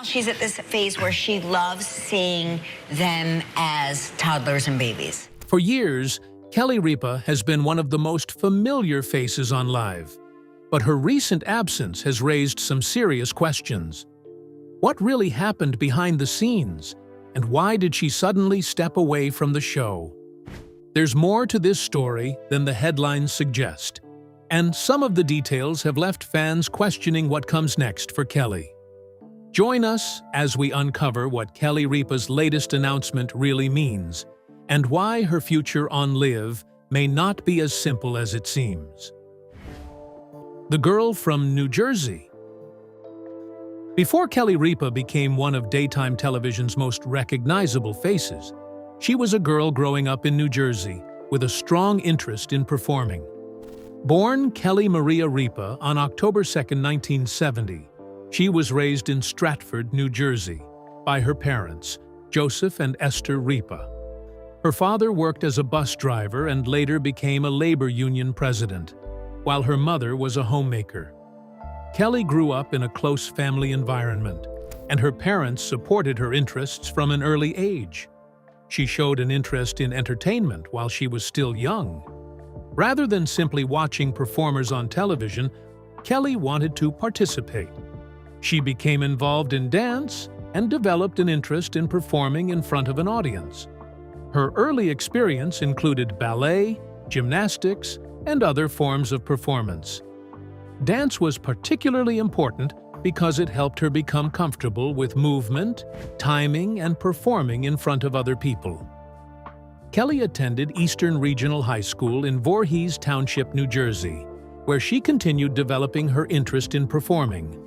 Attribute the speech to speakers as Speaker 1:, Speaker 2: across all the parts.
Speaker 1: She's at this phase where she loves seeing them as toddlers and babies.
Speaker 2: For years, Kelly Ripa has been one of the most familiar faces on Live. But her recent absence has raised some serious questions. What really happened behind the scenes? And why did she suddenly step away from the show? There's more to this story than the headlines suggest, and some of the details have left fans questioning what comes next for Kelly. Join us as we uncover what Kelly Ripa's latest announcement really means, and why her future on Live may not be as simple as it seems. The girl from New Jersey. Before Kelly Ripa became one of daytime television's most recognizable faces, she was a girl growing up in New Jersey with a strong interest in performing. Born Kelly Maria Ripa on October 2, 1970, she was raised in Stratford, New Jersey, by her parents, Joseph and Esther Ripa. Her father worked as a bus driver and later became a labor union president, while her mother was a homemaker. Kelly grew up in a close family environment, and her parents supported her interests from an early age. She showed an interest in entertainment while she was still young. Rather than simply watching performers on television, Kelly wanted to participate. She became involved in dance and developed an interest in performing in front of an audience. Her early experience included ballet, gymnastics, and other forms of performance. Dance was particularly important because it helped her become comfortable with movement, timing, and performing in front of other people. Kelly attended Eastern Regional High School in Voorhees Township, New Jersey, where she continued developing her interest in performing.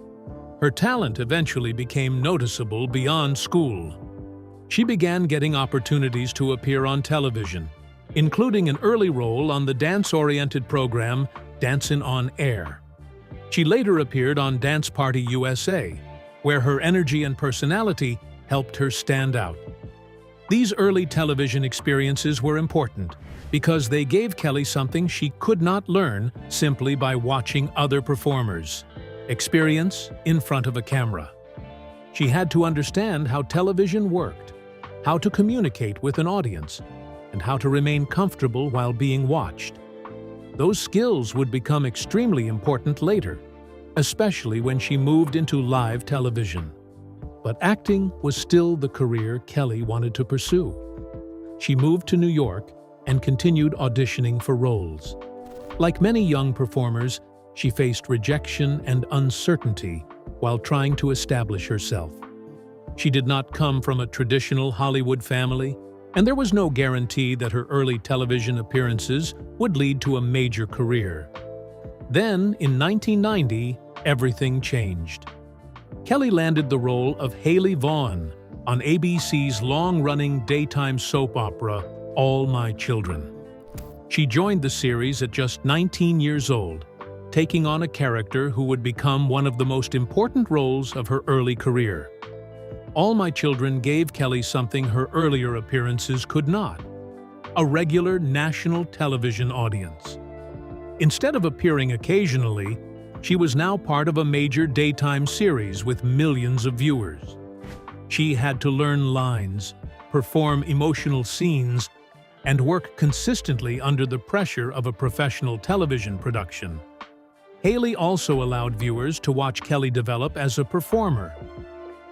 Speaker 2: Her talent eventually became noticeable beyond school. She began getting opportunities to appear on television, including an early role on the dance-oriented program Dancin' on Air. She later appeared on Dance Party USA, where her energy and personality helped her stand out. These early television experiences were important because they gave Kelly something she could not learn simply by watching other performers: experience in front of a camera. She had to understand how television worked, how to communicate with an audience, and how to remain comfortable while being watched. Those skills would become extremely important later, especially when she moved into live television. But acting was still the career Kelly wanted to pursue. She moved to New York and continued auditioning for roles. Like many young performers, she faced rejection and uncertainty while trying to establish herself. She did not come from a traditional Hollywood family, and there was no guarantee that her early television appearances would lead to a major career. Then, in 1990, everything changed. Kelly landed the role of Haley Vaughn on ABC's long-running daytime soap opera, All My Children. She joined the series at just 19 years old, taking on a character who would become one of the most important roles of her early career. All My Children gave Kelly something her earlier appearances could not: a regular national television audience. Instead of appearing occasionally, she was now part of a major daytime series with millions of viewers. She had to learn lines, perform emotional scenes, and work consistently under the pressure of a professional television production. Haley also allowed viewers to watch Kelly develop as a performer.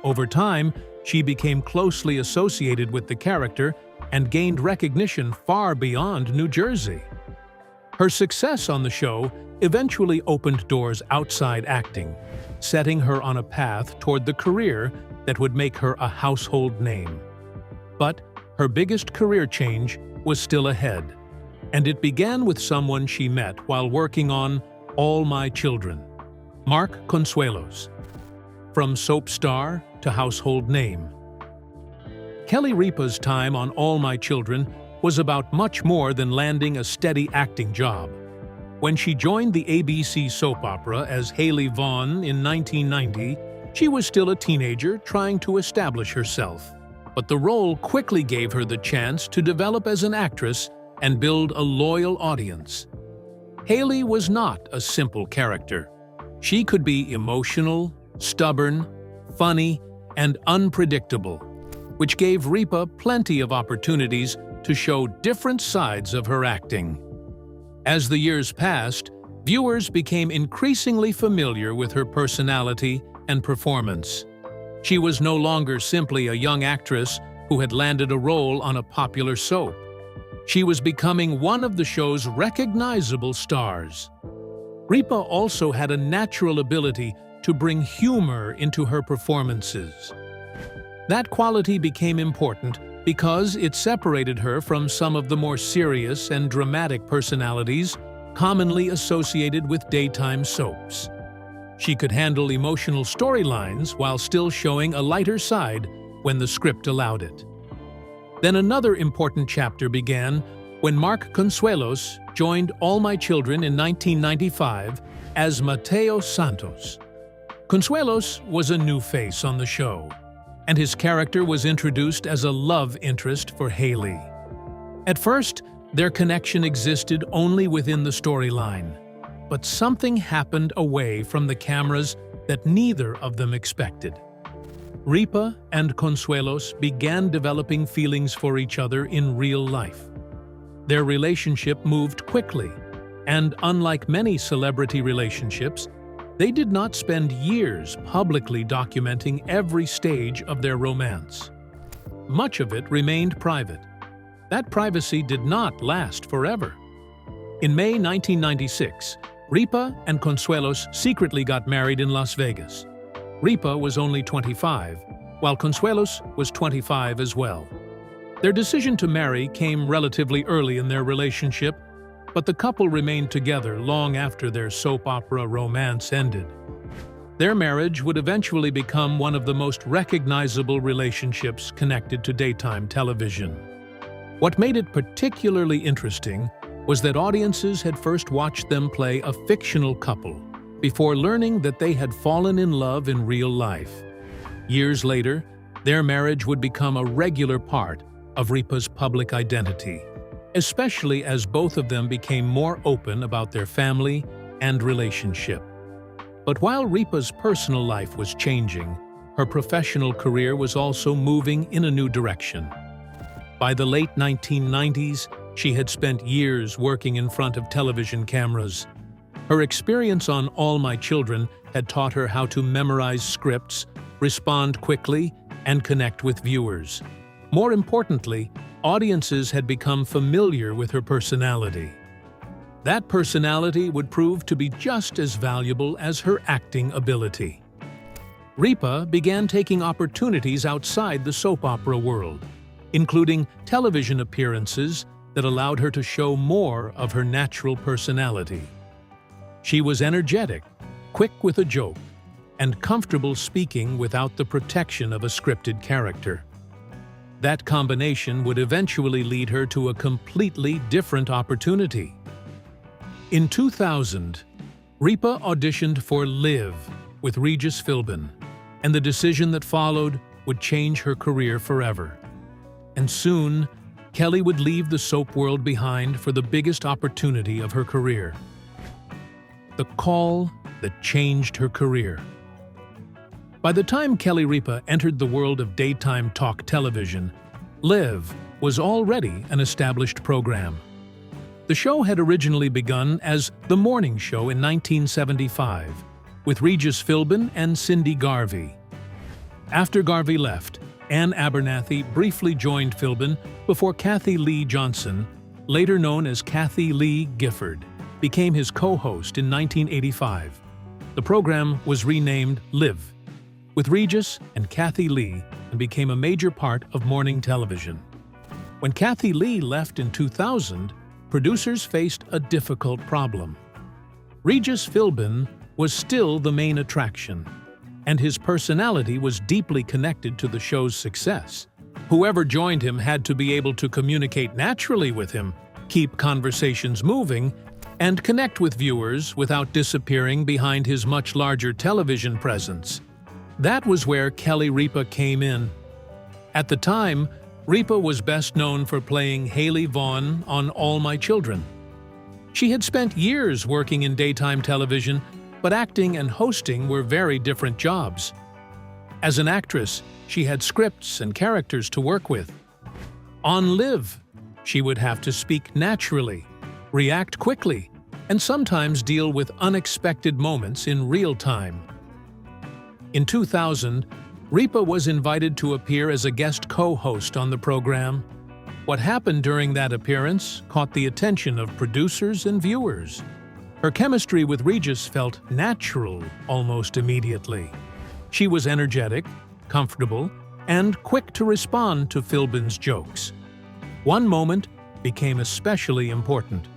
Speaker 2: Over time, she became closely associated with the character and gained recognition far beyond New Jersey. Her success on the show eventually opened doors outside acting, setting her on a path toward the career that would make her a household name. But her biggest career change was still ahead, and it began with someone she met while working on All My Children, Mark Consuelos. From soap star to household name. Kelly Ripa's time on All My Children was about much more than landing a steady acting job. When she joined the ABC soap opera as Haley Vaughn in 1990, she was still a teenager trying to establish herself. But the role quickly gave her the chance to develop as an actress and build a loyal audience. Haley was not a simple character. She could be emotional, stubborn, funny, and unpredictable, which gave Rippa plenty of opportunities to show different sides of her acting. As the years passed, viewers became increasingly familiar with her personality and performance. She was no longer simply a young actress who had landed a role on a popular soap. She was becoming one of the show's recognizable stars. Rippa also had a natural ability to bring humor into her performances. That quality became important because it separated her from some of the more serious and dramatic personalities commonly associated with daytime soaps. She could handle emotional storylines while still showing a lighter side when the script allowed it. Then another important chapter began when Mark Consuelos joined All My Children in 1995 as Mateo Santos. Consuelos was a new face on the show, and his character was introduced as a love interest for Haley. At first, their connection existed only within the storyline, but something happened away from the cameras that neither of them expected. Rippa and Consuelos began developing feelings for each other in real life. Their relationship moved quickly, and unlike many celebrity relationships, they did not spend years publicly documenting every stage of their romance. Much of it remained private. That privacy did not last forever. In May 1996, Rippa and Consuelos secretly got married in Las Vegas. Rippa was only 25, while Consuelos was 25 as well. Their decision to marry came relatively early in their relationship, but the couple remained together long after their soap opera romance ended. Their marriage would eventually become one of the most recognizable relationships connected to daytime television. What made it particularly interesting was that audiences had first watched them play a fictional couple before learning that they had fallen in love in real life. Years later, their marriage would become a regular part of Rippa's public identity, especially as both of them became more open about their family and relationship. But while Rippa's personal life was changing, her professional career was also moving in a new direction. By the late 1990s, she had spent years working in front of television cameras. Her experience on All My Children had taught her how to memorize scripts, respond quickly, and connect with viewers. More importantly, audiences had become familiar with her personality. That personality would prove to be just as valuable as her acting ability. Rippa began taking opportunities outside the soap opera world, including television appearances that allowed her to show more of her natural personality. She was energetic, quick with a joke, and comfortable speaking without the protection of a scripted character. That combination would eventually lead her to a completely different opportunity. In 2000, Rippa auditioned for Live with Regis, and the decision that followed would change her career forever. And soon, Kelly would leave the soap world behind for the biggest opportunity of her career. The call that changed her career. By the time Kelly Ripa entered the world of daytime talk television, Live was already an established program. The show had originally begun as The Morning Show in 1975, with Regis Philbin and Cindy Garvey. After Garvey left, Ann Abernathy briefly joined Philbin before Kathy Lee Johnson, later known as Kathy Lee Gifford, became his co-host in 1985. The program was renamed Live, with Regis and Kathy Lee, and became a major part of morning television. When Kathy Lee left in 2000, producers faced a difficult problem. Regis Philbin was still the main attraction, and his personality was deeply connected to the show's success. Whoever joined him had to be able to communicate naturally with him, keep conversations moving, and connect with viewers without disappearing behind his much larger television presence. That was where Kelly Ripa came in. At the time, Ripa was best known for playing Haley Vaughn on All My Children. She had spent years working in daytime television, but acting and hosting were very different jobs. As an actress, she had scripts and characters to work with. On Live, she would have to speak naturally, react quickly, and sometimes deal with unexpected moments in real time. In 2000, Rippa was invited to appear as a guest co-host on the program. What happened during that appearance caught the attention of producers and viewers. Her chemistry with Regis felt natural almost immediately. She was energetic, comfortable, and quick to respond to Philbin's jokes. One moment became especially important.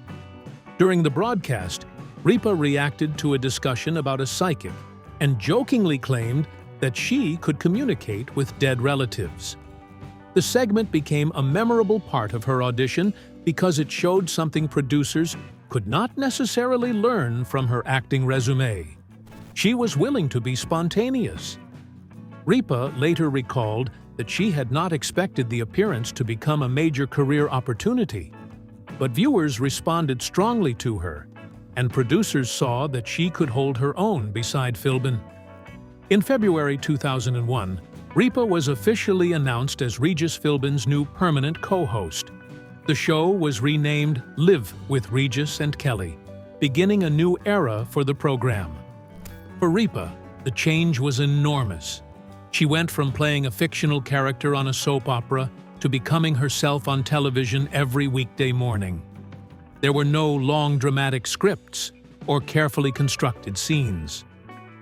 Speaker 2: During the broadcast, Rippa reacted to a discussion about a psychic and jokingly claimed that she could communicate with dead relatives. The segment became a memorable part of her audition because it showed something producers could not necessarily learn from her acting resume. She was willing to be spontaneous. Rippa later recalled that she had not expected the appearance to become a major career opportunity, but viewers responded strongly to her, and producers saw that she could hold her own beside Philbin. In February 2001, Rippa was officially announced as Regis Philbin's new permanent co-host. The show was renamed Live with Regis and Kelly, beginning a new era for the program. For Rippa, the change was enormous. She went from playing a fictional character on a soap opera to becoming herself on television every weekday morning. There were no long dramatic scripts or carefully constructed scenes.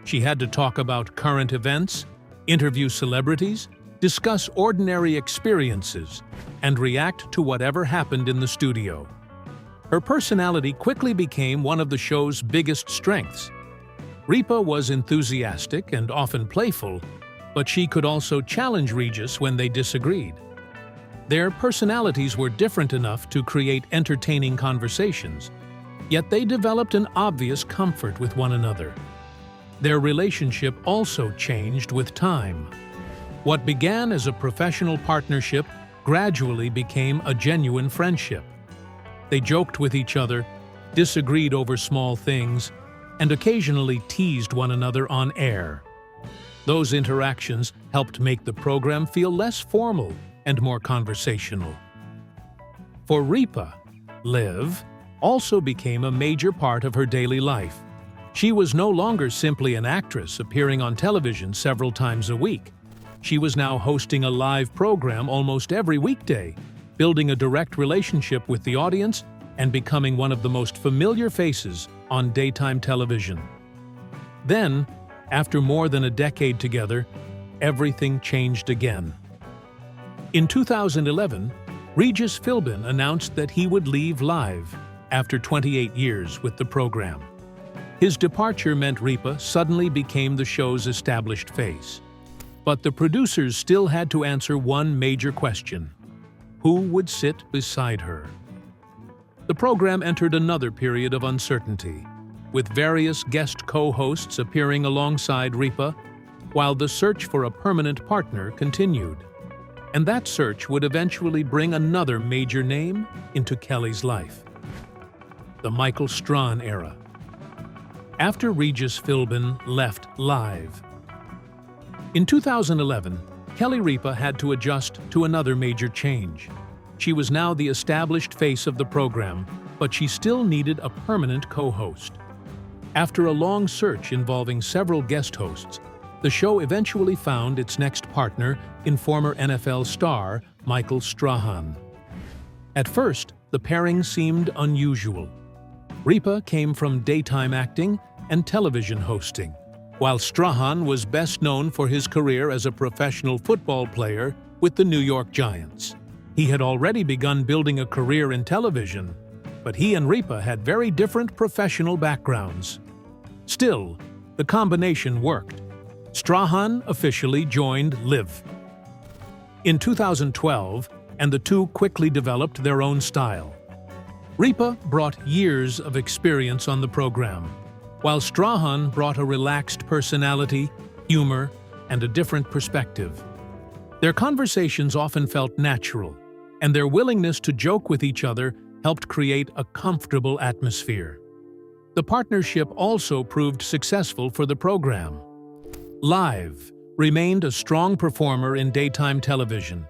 Speaker 2: She had to talk about current events, interview celebrities, discuss ordinary experiences, and react to whatever happened in the studio. Her personality quickly became one of the show's biggest strengths. Rippa was enthusiastic and often playful, but she could also challenge Regis when they disagreed. Their personalities were different enough to create entertaining conversations, yet they developed an obvious comfort with one another. Their relationship also changed with time. What began as a professional partnership gradually became a genuine friendship. They joked with each other, disagreed over small things, and occasionally teased one another on air. Those interactions helped make the program feel less formal and more conversational. For Rippa, Live also became a major part of her daily life. She was no longer simply an actress appearing on television several times a week. She was now hosting a live program almost every weekday, building a direct relationship with the audience and becoming one of the most familiar faces on daytime television. Then, after more than a decade together, everything changed again. In 2011, Regis Philbin announced that he would leave Live after 28 years with the program. His departure meant Rippa suddenly became the show's established face. But the producers still had to answer one major question: who would sit beside her? The program entered another period of uncertainty, with various guest co-hosts appearing alongside Rippa, while the search for a permanent partner continued. And that search would eventually bring another major name into Kelly's life: the Michael Strahan era. After Regis Philbin left Live. In 2011, Kelly Ripa had to adjust to another major change. She was now the established face of the program, but she still needed a permanent co-host. After a long search involving several guest hosts, the show eventually found its next partner in former NFL star Michael Strahan. At first, the pairing seemed unusual. Rippa came from daytime acting and television hosting, while Strahan was best known for his career as a professional football player with the New York Giants. He had already begun building a career in television, but he and Rippa had very different professional backgrounds. Still, the combination worked. Strahan officially joined Live in 2012, and the two quickly developed their own style. Rippa brought years of experience on the program, while Strahan brought a relaxed personality, humor, and a different perspective. Their conversations often felt natural, and their willingness to joke with each other helped create a comfortable atmosphere. The partnership also proved successful for the program. Live remained a strong performer in daytime television,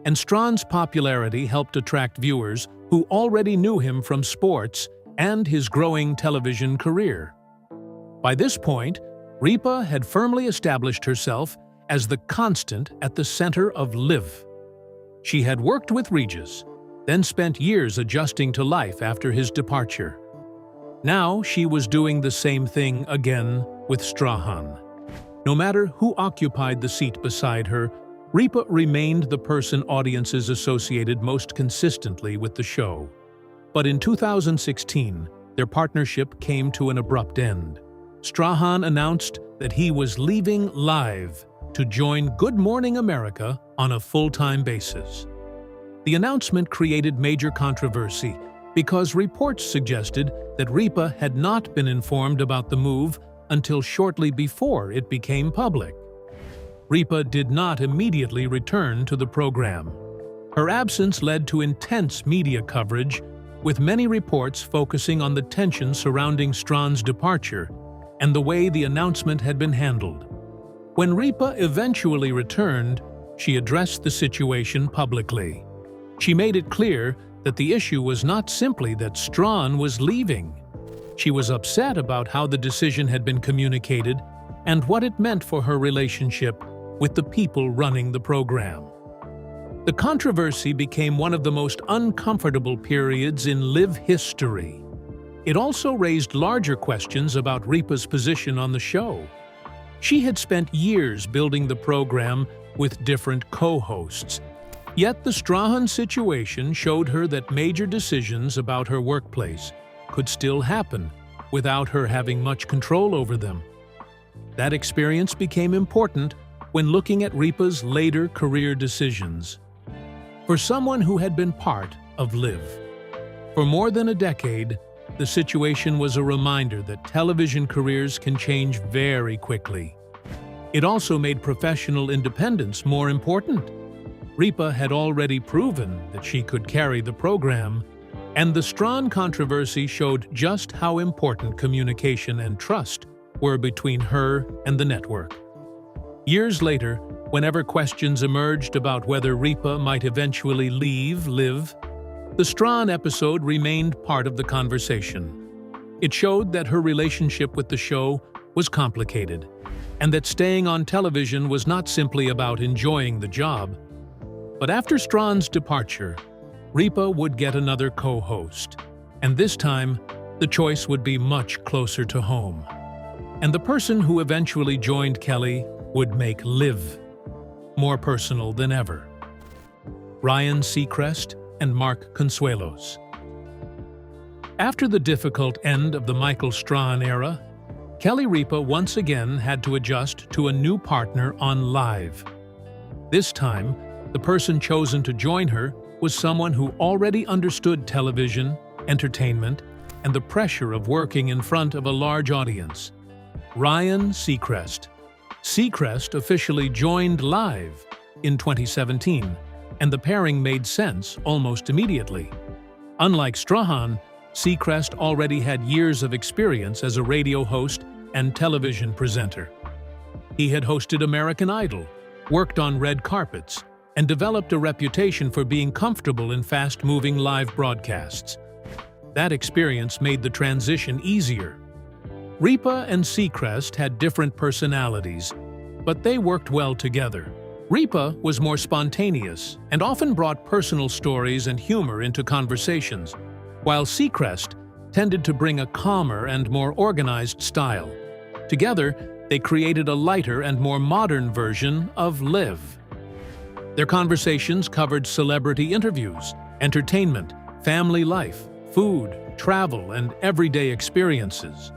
Speaker 2: and Strahan's popularity helped attract viewers who already knew him from sports and his growing television career. By this point, Rippa had firmly established herself as the constant at the center of Live. She had worked with Regis, then spent years adjusting to life after his departure. Now she was doing the same thing again with Strahan. No matter who occupied the seat beside her, Rippa remained the person audiences associated most consistently with the show. But in 2016, their partnership came to an abrupt end. Strahan announced that he was leaving Live to join Good Morning America on a full-time basis. The announcement created major controversy because reports suggested that Rippa had not been informed about the move until shortly before it became public. Rippa did not immediately return to the program. Her absence led to intense media coverage, with many reports focusing on the tension surrounding Strahan's departure and the way the announcement had been handled. When Rippa eventually returned, she addressed the situation publicly. She made it clear that the issue was not simply that Strahan was leaving. She was upset about how the decision had been communicated and what it meant for her relationship with the people running the program. The controversy became one of the most uncomfortable periods in Live history. It also raised larger questions about Rippa's position on the show. She had spent years building the program with different co-hosts, yet the Strahan situation showed her that major decisions about her workplace could still happen without her having much control over them. That experience became important when looking at Rippa's later career decisions. For someone who had been part of Live for more than a decade, the situation was a reminder that television careers can change very quickly. It also made professional independence more important. Rippa had already proven that she could carry the program, and the Strahan controversy showed just how important communication and trust were between her and the network. Years later, whenever questions emerged about whether Rippa might eventually leave Live, the Strahan episode remained part of the conversation. It showed that her relationship with the show was complicated, and that staying on television was not simply about enjoying the job. But after Strahan's departure, Rippa would get another co-host, and this time, the choice would be much closer to home. And the person who eventually joined Kelly would make Live more personal than ever. Ryan Seacrest and Mark Consuelos. After the difficult end of the Michael Strahan era, Kelly Ripa once again had to adjust to a new partner on Live. This time, the person chosen to join her was someone who already understood television, entertainment, and the pressure of working in front of a large audience. Ryan Seacrest. Seacrest officially joined Live in 2017, and the pairing made sense almost immediately. Unlike Strahan, Seacrest already had years of experience as a radio host and television presenter. He had hosted American Idol, worked on red carpets, and developed a reputation for being comfortable in fast-moving live broadcasts. That experience made the transition easier. Rippa and Seacrest had different personalities, but they worked well together. Rippa was more spontaneous and often brought personal stories and humor into conversations, while Seacrest tended to bring a calmer and more organized style. Together, they created a lighter and more modern version of Live. Their conversations covered celebrity interviews, entertainment, family life, food, travel, and everyday experiences.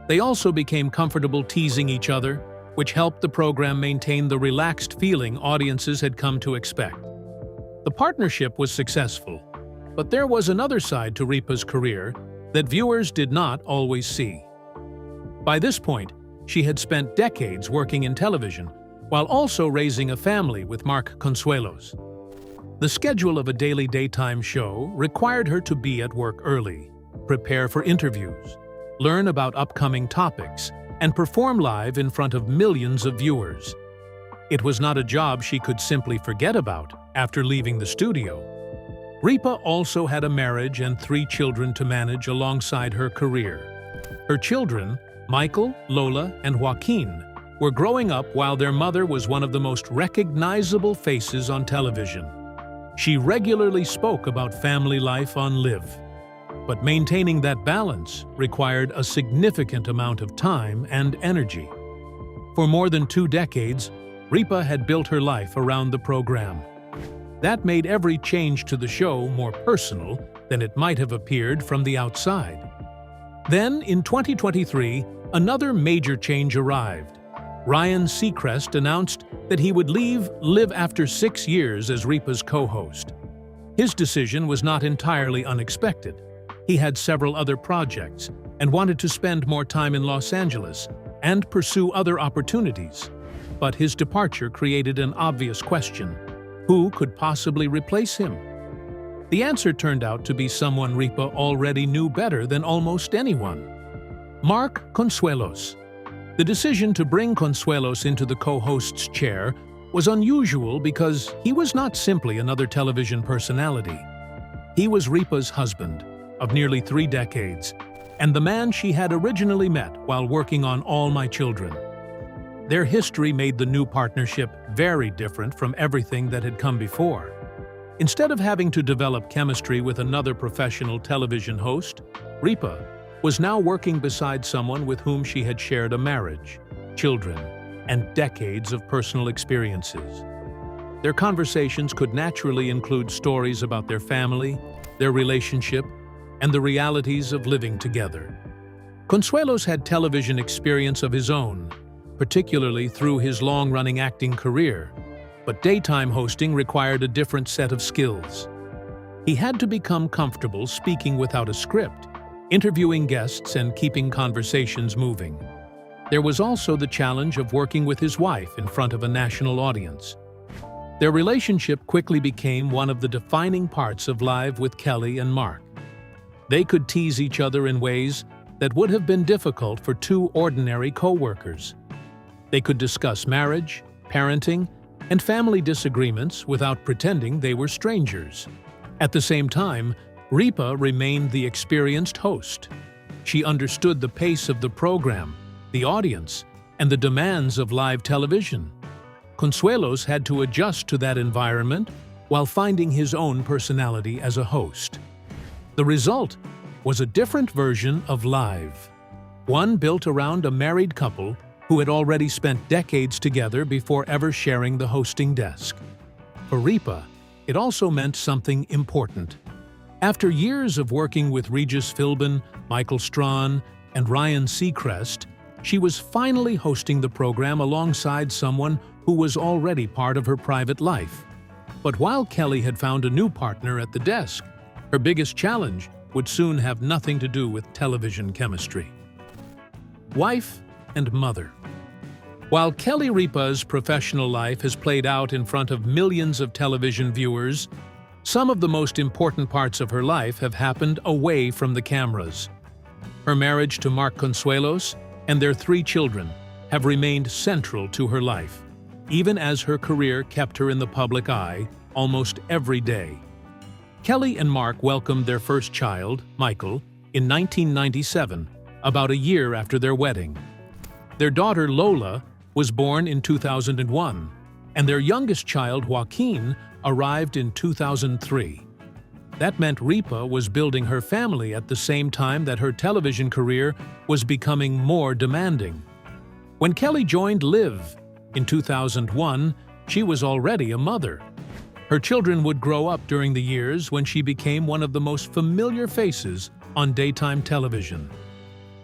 Speaker 2: They also became comfortable teasing each other, which helped the program maintain the relaxed feeling audiences had come to expect. The partnership was successful, but there was another side to Rippa's career that viewers did not always see. By this point, she had spent decades working in television, while also raising a family with Mark Consuelos. The schedule of a daily daytime show required her to be at work early, prepare for interviews, learn about upcoming topics, and perform live in front of millions of viewers. It was not a job she could simply forget about after leaving the studio. Rippa also had a marriage and 3 children to manage alongside her career. Her children, Michael, Lola, and Joaquin, were growing up while their mother was one of the most recognizable faces on television. She regularly spoke about family life on Live. But maintaining that balance required a significant amount of time and energy. For more than 2 decades, Rippa had built her life around the program. That made every change to the show more personal than it might have appeared from the outside. Then, in 2023, another major change arrived. Ryan Seacrest announced that he would leave Live after 6 years as Rippa's co-host. His decision was not entirely unexpected. He had several other projects and wanted to spend more time in Los Angeles and pursue other opportunities. But his departure created an obvious question: who could possibly replace him? The answer turned out to be someone Rippa already knew better than almost anyone: Mark Consuelos. The decision to bring Consuelos into the co-host's chair was unusual because he was not simply another television personality. He was Rippa's husband of nearly 3 decades, and the man she had originally met while working on All My Children. Their history made the new partnership very different from everything that had come before. Instead of having to develop chemistry with another professional television host, Rippa was now working beside someone with whom she had shared a marriage, children, and decades of personal experiences. Their conversations could naturally include stories about their family, their relationship, and the realities of living together. Consuelos had television experience of his own, particularly through his long-running acting career, but daytime hosting required a different set of skills. He had to become comfortable speaking without a script, interviewing guests, and keeping conversations moving. There was also the challenge of working with his wife in front of a national audience. Their relationship quickly became one of the defining parts of Live with Kelly and Mark. They could tease each other in ways that would have been difficult for 2 ordinary co-workers. They could discuss marriage, parenting, and family disagreements without pretending they were strangers. At the same time, Rippa remained the experienced host. She understood the pace of the program, the audience, and the demands of live television. Consuelos had to adjust to that environment while finding his own personality as a host. The result was a different version of Live, one built around a married couple who had already spent decades together before ever sharing the hosting desk. For Rippa, it also meant something important. After years of working with Regis, Michael Strahan, and Ryan Seacrest, she was finally hosting the program alongside someone who was already part of her private life. But while Kelly had found a new partner at the desk, her biggest challenge would soon have nothing to do with television chemistry. Wife and mother. While Kelly Ripa's professional life has played out in front of millions of television viewers, some of the most important parts of her life have happened away from the cameras. Her marriage to Mark Consuelos and their 3 children have remained central to her life, even as her career kept her in the public eye almost every day. Kelly and Mark welcomed their first child, Michael, in 1997, about a year after their wedding. Their daughter, Lola, was born in 2001, and their youngest child, Joaquin, arrived in 2003. That meant Rippa was building her family at the same time that her television career was becoming more demanding. When Kelly joined Live in 2001, she was already a mother. Her children would grow up during the years when she became one of the most familiar faces on daytime television.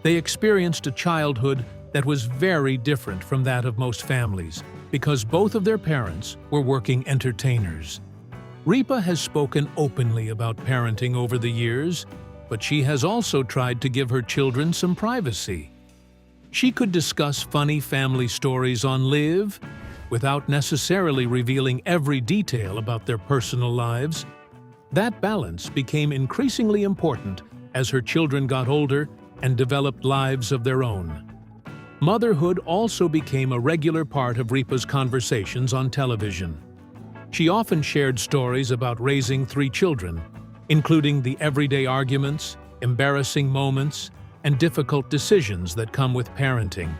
Speaker 2: They experienced a childhood that was very different from that of most families because both of their parents were working entertainers. Rippa has spoken openly about parenting over the years, but she has also tried to give her children some privacy. She could discuss funny family stories on Live without necessarily revealing every detail about their personal lives. That balance became increasingly important as her children got older and developed lives of their own. Motherhood also became a regular part of Ripa's conversations on television. She often shared stories about raising 3 children, including the everyday arguments, embarrassing moments, and difficult decisions that come with parenting.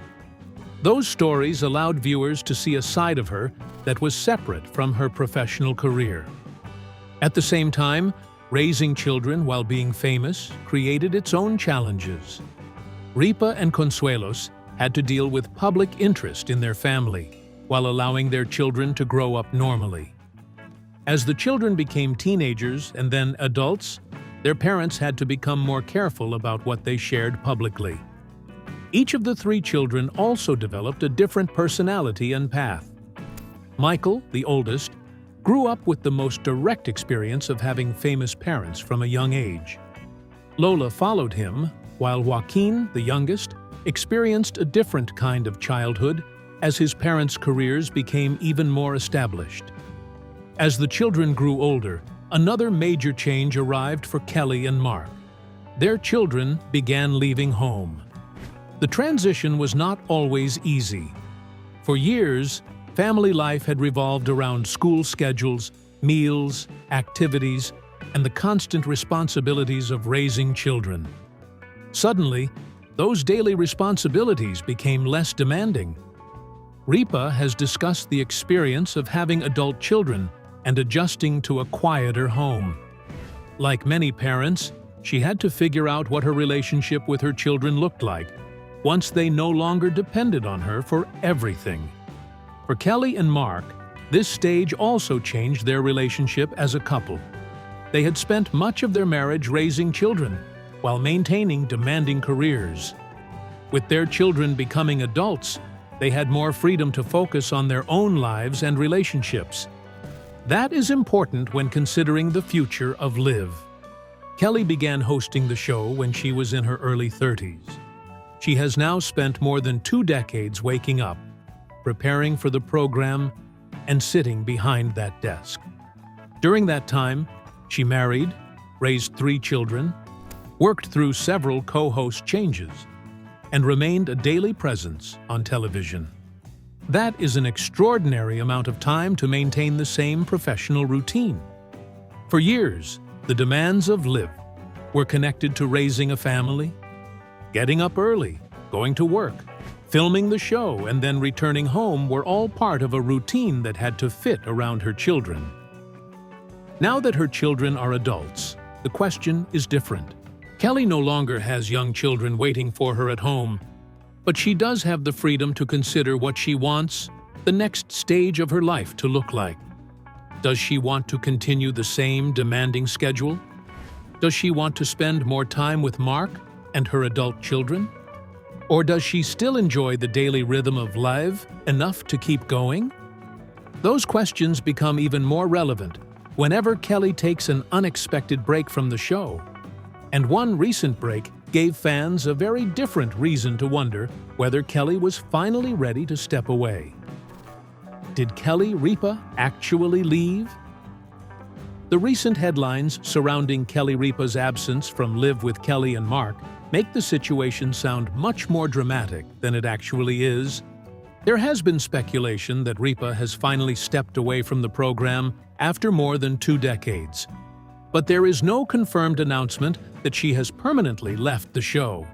Speaker 2: Those stories allowed viewers to see a side of her that was separate from her professional career. At the same time, raising children while being famous created its own challenges. Ripa and Consuelos had to deal with public interest in their family, while allowing their children to grow up normally. As the children became teenagers and then adults, their parents had to become more careful about what they shared publicly. Each of the 3 children also developed a different personality and path. Michael, the oldest, grew up with the most direct experience of having famous parents from a young age. Lola followed him, while Joaquin, the youngest, experienced a different kind of childhood as his parents' careers became even more established. As the children grew older, another major change arrived for Kelly and Mark. Their children began leaving home. The transition was not always easy. For years, family life had revolved around school schedules, meals, activities, and the constant responsibilities of raising children. Suddenly, those daily responsibilities became less demanding. Ripa has discussed the experience of having adult children and adjusting to a quieter home. Like many parents, she had to figure out what her relationship with her children looked like once they no longer depended on her for everything. For Kelly and Mark, this stage also changed their relationship as a couple. They had spent much of their marriage raising children while maintaining demanding careers. With their children becoming adults, they had more freedom to focus on their own lives and relationships. That is important when considering the future of Liv. Kelly began hosting the show when she was in her early 30s. She has now spent more than 2 decades waking up, preparing for the program, and sitting behind that desk. During that time, she married, raised 3 children, worked through several co-host changes, and remained a daily presence on television. That is an extraordinary amount of time to maintain the same professional routine. For years, the demands of Liv were connected to raising a family, getting up early, going to work, filming the show, and then returning home were all part of a routine that had to fit around her children. Now that her children are adults, the question is different. Kelly no longer has young children waiting for her at home, but she does have the freedom to consider what she wants the next stage of her life to look like. Does she want to continue the same demanding schedule? Does she want to spend more time with Mark and her adult children? Or does she still enjoy the daily rhythm of life enough to keep going? Those questions become even more relevant whenever Kelly takes an unexpected break from the show. And one recent break gave fans a very different reason to wonder whether Kelly was finally ready to step away. Did Kelly Ripa actually leave? The recent headlines surrounding Kelly Ripa's absence from Live with Kelly and Mark make the situation sound much more dramatic than it actually is. There has been speculation that Ripa has finally stepped away from the program after more than 2 decades. But there is no confirmed announcement that she has permanently left the show.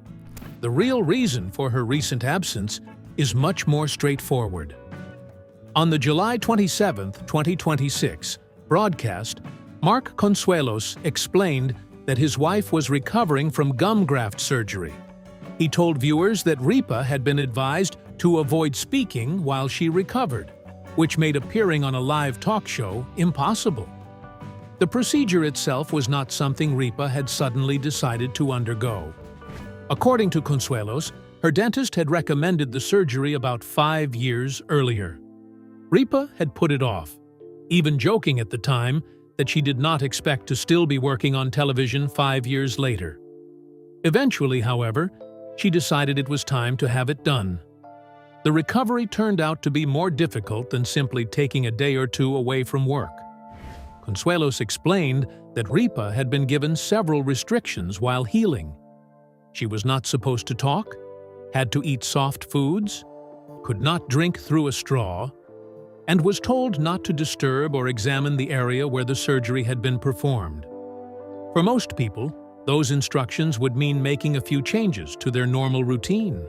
Speaker 2: The real reason for her recent absence is much more straightforward. On the July 27, 2026, broadcast, Mark Consuelos explained that his wife was recovering from gum graft surgery. He told viewers that Ripa had been advised to avoid speaking while she recovered, which made appearing on a live talk show impossible. The procedure itself was not something Ripa had suddenly decided to undergo. According to Consuelos, her dentist had recommended the surgery about 5 years earlier. Ripa had put it off, even joking at the time that she did not expect to still be working on television 5 years later. Eventually, however, she decided it was time to have it done. The recovery turned out to be more difficult than simply taking a day or 2 away from work. Consuelos explained that Ripa had been given several restrictions while healing. She was not supposed to talk, had to eat soft foods, could not drink through a straw, and was told not to disturb or examine the area where the surgery had been performed. For most people, those instructions would mean making a few changes to their normal routine.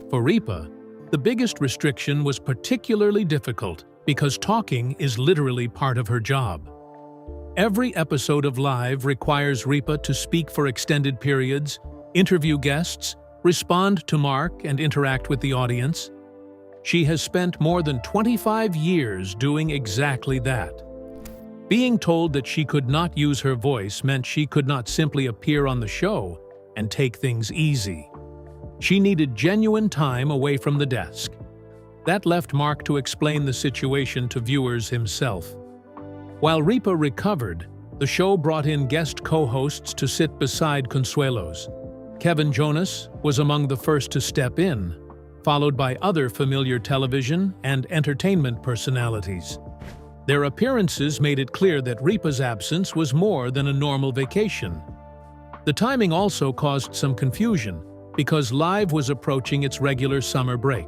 Speaker 2: For Rippa, the biggest restriction was particularly difficult because talking is literally part of her job. Every episode of Live requires Rippa to speak for extended periods, interview guests, respond to Mark, and interact with the audience. She has spent more than 25 years doing exactly that. Being told that she could not use her voice meant she could not simply appear on the show and take things easy. She needed genuine time away from the desk. That left Mark to explain the situation to viewers himself. While Rippa recovered, the show brought in guest co-hosts to sit beside Consuelo's. Kevin Jonas was among the first to step in, followed by other familiar television and entertainment personalities. Their appearances made it clear that Rippa's absence was more than a normal vacation. The timing also caused some confusion because Live was approaching its regular summer break.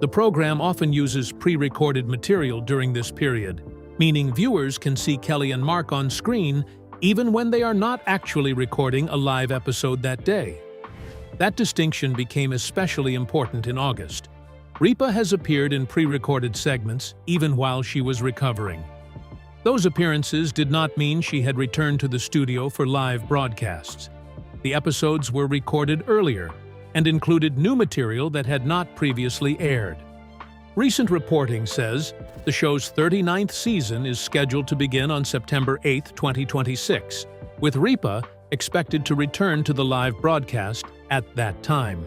Speaker 2: The program often uses pre-recorded material during this period, meaning viewers can see Kelly and Mark on screen even when they are not actually recording a live episode that day. That distinction became especially important in August. Rippa has appeared in pre-recorded segments even while she was recovering. Those appearances did not mean she had returned to the studio for live broadcasts. The episodes were recorded earlier and included new material that had not previously aired. Recent reporting says the show's 39th season is scheduled to begin on September 8, 2026, with Rippa expected to return to the live broadcast at that time.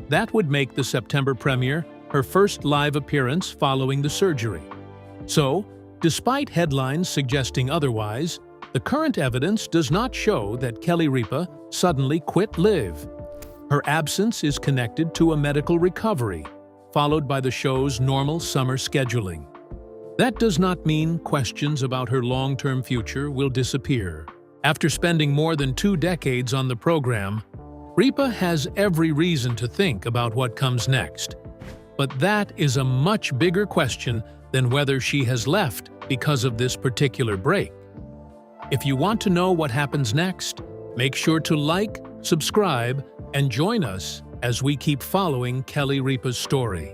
Speaker 2: That would make the September premiere her first live appearance following the surgery. So, despite headlines suggesting otherwise, the current evidence does not show that Kelly Ripa suddenly quit Live. Her absence is connected to a medical recovery, followed by the show's normal summer scheduling. That does not mean questions about her long-term future will disappear. After spending more than 2 decades on the program, Rippa has every reason to think about what comes next. But that is a much bigger question than whether she has left because of this particular break. If you want to know what happens next, make sure to like, subscribe, and join us as we keep following Kelly Ripa's story.